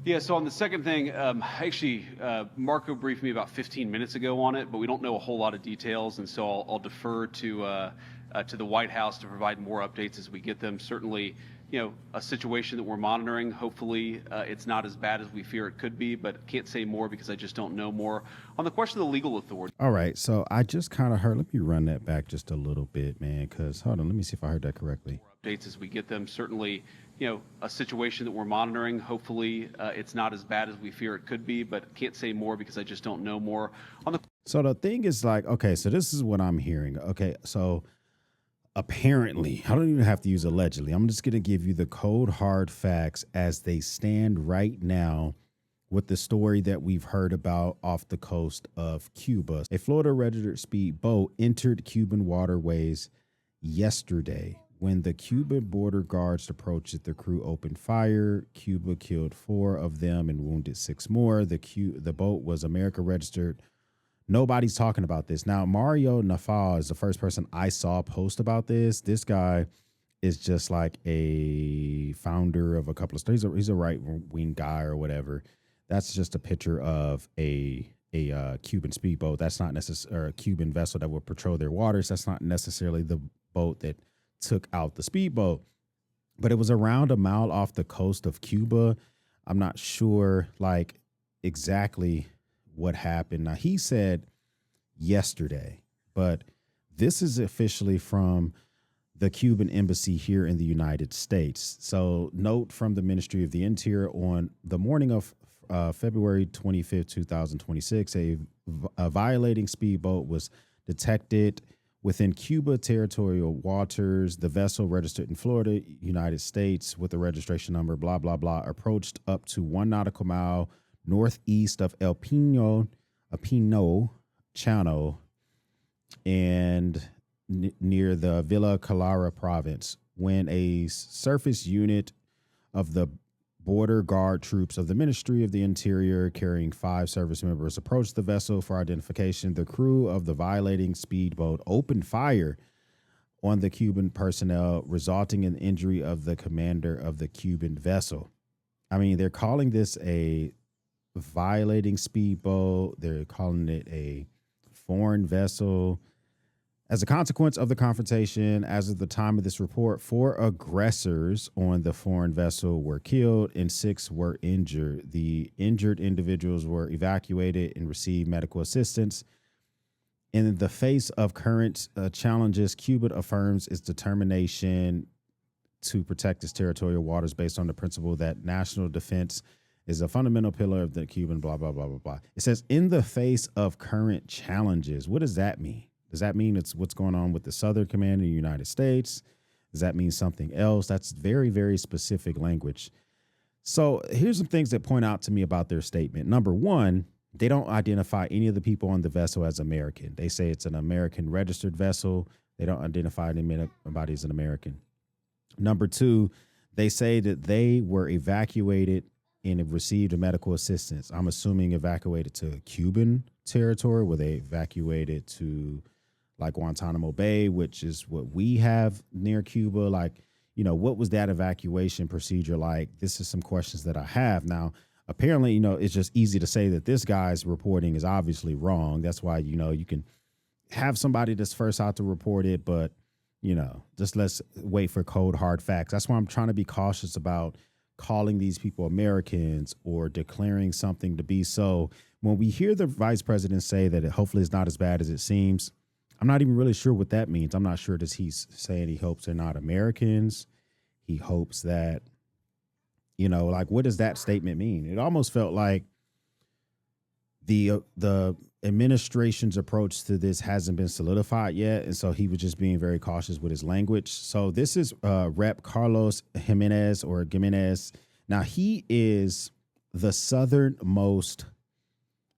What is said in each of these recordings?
Yeah, so on the second thing, actually, Marco briefed me about 15 minutes ago on it, but we don't know a whole lot of details, and so I'll defer to the White House to provide more updates as we get them. Certainly, a situation that we're monitoring. Hopefully, it's not as bad as we fear it could be, but can't say more because I just don't know more. On the question of the legal authority. All right, so I just kind of heard. Let me run that back just a little bit, man, because hold on, let me see if I heard that correctly. Updates as we get them. Certainly, a situation that we're monitoring. Hopefully, it's not as bad as we fear it could be, but can't say more because I just don't know more. So the thing is like, okay, so this is what I'm hearing. Okay, so apparently, I don't even have to use allegedly. I'm just going to give you the cold hard facts as they stand right now with the story that we've heard about off the coast of Cuba. A Florida registered speedboat entered Cuban waterways yesterday. When the Cuban border guards approached it, the crew opened fire. Cuba killed 4 of them and wounded 6 more. The boat was America registered. Nobody's talking about this. Now, Mario Nafal is the first person I saw post about this. This guy is just like a founder of a couple of stories. He's a right-wing guy or whatever. That's just a picture of a Cuban speedboat. That's not necessarily a Cuban vessel that would patrol their waters. That's not necessarily the boat that took out the speedboat, but it was around a mile off the coast of Cuba. I'm not sure like exactly what happened. Now, he said yesterday, but this is officially from the Cuban embassy here in the United States. So note from the Ministry of the Interior on the morning of February 25th, 2026, a violating speedboat was detected within Cuba territorial waters. The vessel registered in Florida, United States, with the registration number, blah, blah, blah, approached up to 1 nautical mile northeast of El Pino Channel and near the Villa Clara province when a surface unit of the border guard troops of the Ministry of the Interior carrying 5 service members approached the vessel for identification. The crew of the violating speedboat opened fire on the Cuban personnel, resulting in the injury of the commander of the Cuban vessel. I mean, they're calling this a violating speedboat. They're calling it a foreign vessel. As a consequence of the confrontation, as of the time of this report, 4 aggressors on the foreign vessel were killed and 6 were injured. The injured individuals were evacuated and received medical assistance. In the face of current challenges, Cuba affirms its determination to protect its territorial waters based on the principle that national defense is a fundamental pillar of the Cuban blah, blah, blah, blah, blah. It says, in the face of current challenges. What does that mean? Does that mean it's what's going on with the Southern Command in the United States? Does that mean something else? That's very, very specific language. So here's some things that point out to me about their statement. Number one, they don't identify any of the people on the vessel as American. They say it's an American registered vessel. They don't identify anybody as an American. Number two, they say that they were evacuated and have received medical assistance. I'm assuming evacuated to Cuban territory. Were they evacuated to like Guantanamo Bay, which is what we have near Cuba? Like, what was that evacuation procedure like? This is some questions that I have. Now, apparently, it's just easy to say that this guy's reporting is obviously wrong. That's why, you can have somebody that's first out to report it, but, just let's wait for cold, hard facts. That's why I'm trying to be cautious about calling these people Americans or declaring something to be so. When we hear the vice president say that hopefully it's not as bad as it seems, I'm not even really sure what that means. I'm not sure does he's saying he hopes they're not Americans. He hopes that, like, what does that statement mean? It almost felt like the administration's approach to this hasn't been solidified yet. And so he was just being very cautious with his language. So this is Rep. Carlos Jimenez. Now, he is the southernmost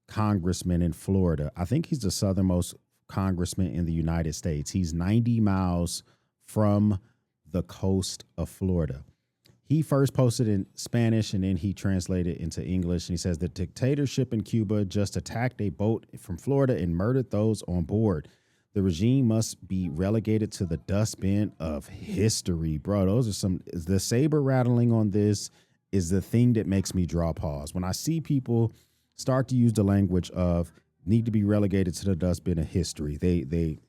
congressman in Florida. I think he's the southernmost congressman in the United States. He's 90 miles from the coast of Florida. He first posted in Spanish and then he translated into English. And he says the dictatorship in Cuba just attacked a boat from Florida and murdered those on board. The regime must be relegated to the dustbin of history, bro. The saber rattling on this is the thing that makes me draw pause. When I see people start to use the language of need to be relegated to the dustbin of history, they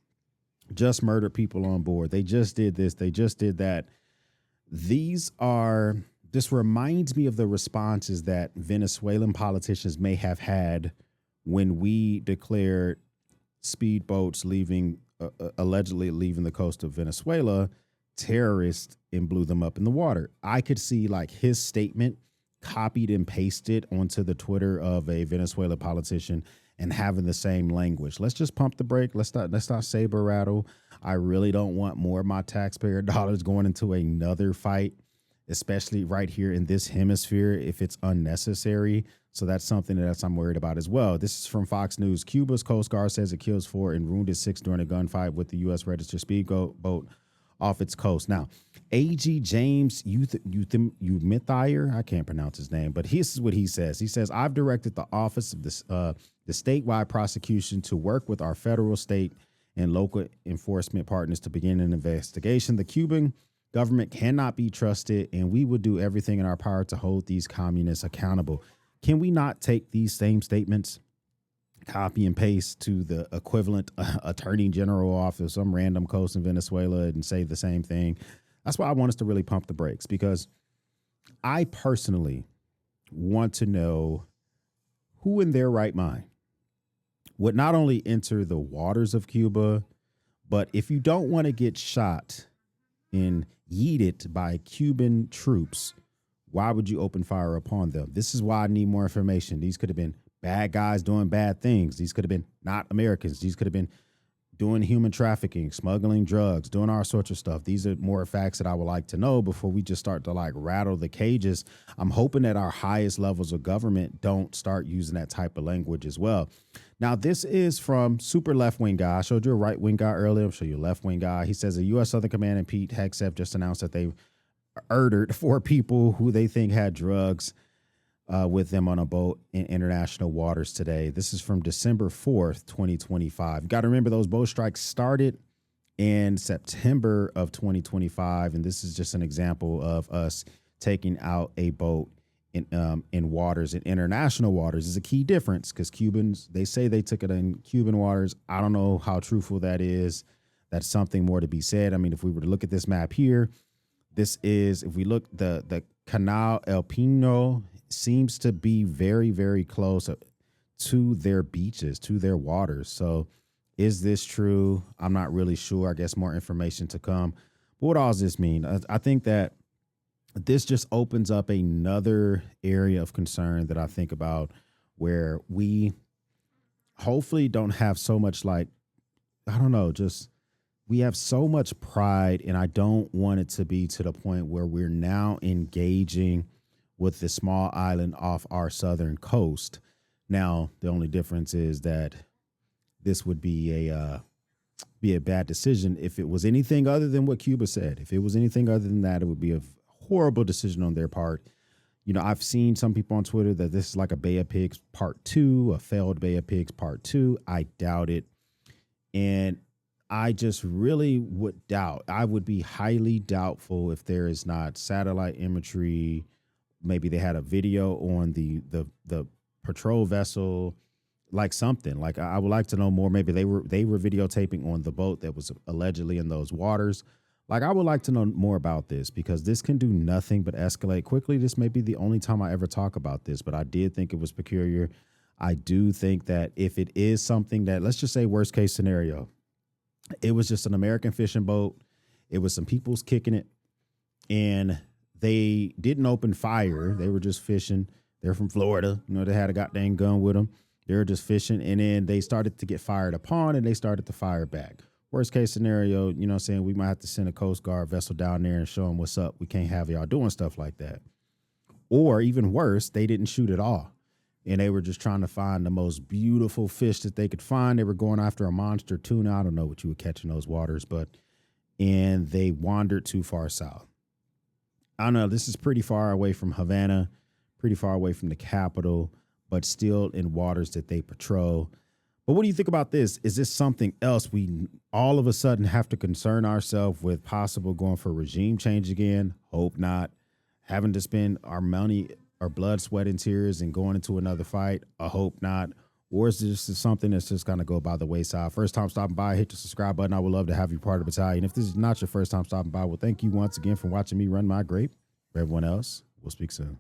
just murdered people on board, they just did this, they just did that. This reminds me of the responses that Venezuelan politicians may have had when we declared speedboats allegedly leaving the coast of Venezuela terrorists and blew them up in the water. I could see like his statement copied and pasted onto the Twitter of a Venezuela politician and having the same language. Let's just pump the brake. Let's not saber rattle. I really don't want more of my taxpayer dollars going into another fight, especially right here in this hemisphere, if it's unnecessary. So that's something that I'm worried about as well. This is from Fox News. Cuba's Coast Guard says it kills 4 and wounded 6 during a gunfight with the U.S. registered speedboat off its coast. Now, A.G. James Umithier, I can't pronounce his name, but this is what he says. He says, I've directed the Office of the statewide prosecution to work with our federal, state, and local enforcement partners to begin an investigation. The Cuban government cannot be trusted, and we will do everything in our power to hold these communists accountable. Can we not take these same statements, copy and paste to the equivalent attorney general office, some random coast in Venezuela, and say the same thing? That's why I want us to really pump the brakes, because I personally want to know who in their right mind would not only enter the waters of Cuba, but if you don't want to get shot and yeeted by Cuban troops, why would you open fire upon them? This is why I need more information. These could have been bad guys doing bad things. These could have been not Americans. These could have been doing human trafficking, smuggling drugs, doing all sorts of stuff. These are more facts that I would like to know before we just start to like rattle the cages. I'm hoping that our highest levels of government don't start using that type of language as well. Now, this is from super left-wing guy. I showed you a right-wing guy earlier. I'll show you a left-wing guy. He says the U.S. Southern Command and Pete Hegseth just announced that they murdered 4 people who they think had drugs with them on a boat in international waters today. This is from December 4th, 2025. Got to remember, those boat strikes started in September of 2025, and this is just an example of us taking out a boat in waters, in international waters. Is a key difference, because Cubans, they say they took it in Cuban waters. I don't know how truthful that is. That's something more to be said. I mean, if we were to look at this map here, this is, if we look, the Canal El Pino seems to be very, very close to their beaches, to their waters. So is this true? I'm not really sure. I guess more information to come. But what all does this mean? I think that this just opens up another area of concern that I think about, where we hopefully don't have so much, like, I don't know, just we have so much pride, and I don't want it to be to the point where we're now engaging with the small island off our southern coast. Now, the only difference is that this would be a bad decision if it was anything other than what Cuba said. If it was anything other than that, it would be a horrible decision on their part. You know, I've seen some people on Twitter that this is like a Bay of Pigs part 2, a failed Bay of Pigs part 2. I doubt it. And I just really would doubt. I would be highly doubtful if there is not satellite imagery. Maybe they had a video on the patrol vessel, like something. Like, I would like to know more. Maybe they were videotaping on the boat that was allegedly in those waters. Like, I would like to know more about this, because this can do nothing but escalate quickly. This may be the only time I ever talk about this, but I did think it was peculiar. I do think that if it is something that, let's just say worst case scenario, it was just an American fishing boat, it was some people's kicking it, and they didn't open fire. They were just fishing. They're from Florida. You know, they had a goddamn gun with them. They were just fishing, and then they started to get fired upon, and they started to fire back. Worst case scenario, you know what I'm saying, we might have to send a Coast Guard vessel down there and show them what's up. We can't have y'all doing stuff like that. Or even worse, they didn't shoot at all, and they were just trying to find the most beautiful fish that they could find. They were going after a monster tuna. I don't know what you would catch in those waters, and they wandered too far south. I don't know. This is pretty far away from Havana, pretty far away from the capital, but still in waters that they patrol. But what do you think about this? Is this something else we all of a sudden have to concern ourselves with, possible going for regime change again? Hope not. having to spend our money, our blood, sweat, and tears and going into another fight? I hope not. Or is this just something that's just going to go by the wayside? First time stopping by, hit the subscribe button. I would love to have you part of the battalion. If this is not your first time stopping by, well, thank you once again for watching me run my grape. For everyone else, we'll speak soon.